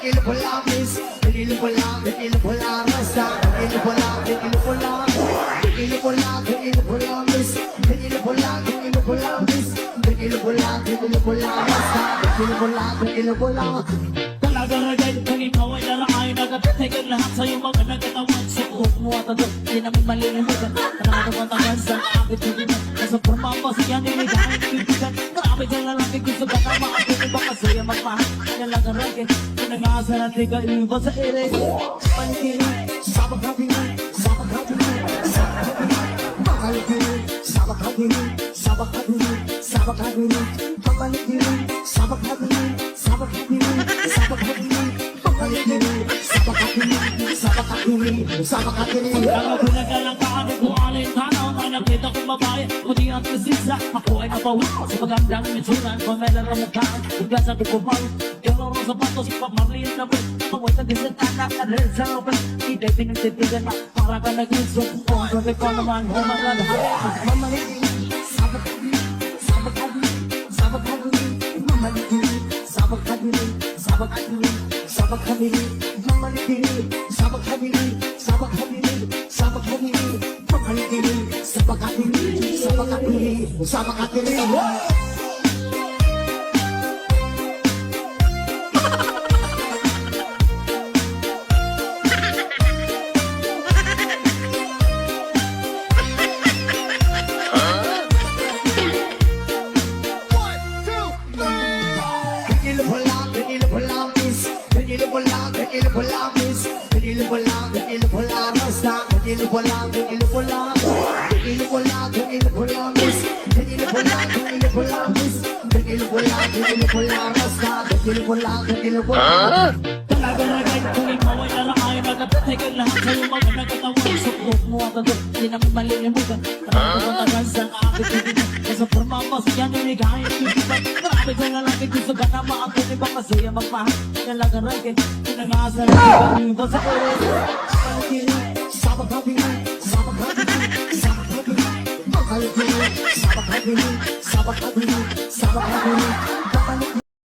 tequila por la miss, tequila por la rasta, tequila por la miss, tequila por la miss, tequila por la rasta, tequila por la. Talaga ragay kung ikaw ay naraay nagatitigil lahat sa'yo mga nagatawan. Suot mo at ito, di namin malilimutan. Talaga matagal sa aking tulinan. Nasa pumapa siya niligahan kaibigan. Grabe dyan lalaki gusto ka na maakit. Iba kasi ang magmahal. Talaga ragay, pinag-aasa natin ka iba sa ere. Panitirin, Sabak hatirin, sabak hatirin, sabak hatirin, makalikirin, sabak hatirin, sabak hatirin, sabak hatirin, makalikirin, sabak hatirin, sabak hatirin, sabak hatirin, makalikirin, sabak hatirin, sabak hatirin, sabak hatirin. Kaya pinagalang kaan ko alin tanaw na nakita kong babae. Kundi ang kasisa, ako ay napawi. Sa magandang mitsunan, pamela na mukhaan. Higla sa dukupaw, yung sa patos, pamarliyan na ba? Paway na din sa tanak, na rin sa open. Ika'y pinagtitigan na, para ka nag-iso. Kung ang gabi ko naman, humagal. Mamalikirin, sabak hatirin, sabak hatirin, sabak hatirin, mamalikirin, sabak hatirin, sabak hatirin, sabak hatirin, mamalikirin, sabak hatirin, sabak hatirin, sabak hatirin, mamalikirin, sabak hatirin, sabak hatirin, sabak hatirin. Tequila por la miss, tequila por la miss, tequila por la rasta, tequila por la miss, tequila por la miss, tequila por la miss, tequila por la rasta, tequila por la. Talaga ragay kung ikaw ay naraay nagatitigil lahat sa'yo mga nagatawan. Suot mo at ito, di namin malilimutan. Talaga matagal sa aking tulinan. Nasa pumapa siya niligahan kaibigan. Grabe dyan lalaki gusto ka na maakit. Iba kasi ang magmahal. Talaga ragay, pinag-aasa natin ka iba sa ere. Makalikirin, sabak hatirin, sabak hatirin, sabak hatirin, makalikirin, sabak hatirin, sabak hatirin, sabak hatirin, makalikirin.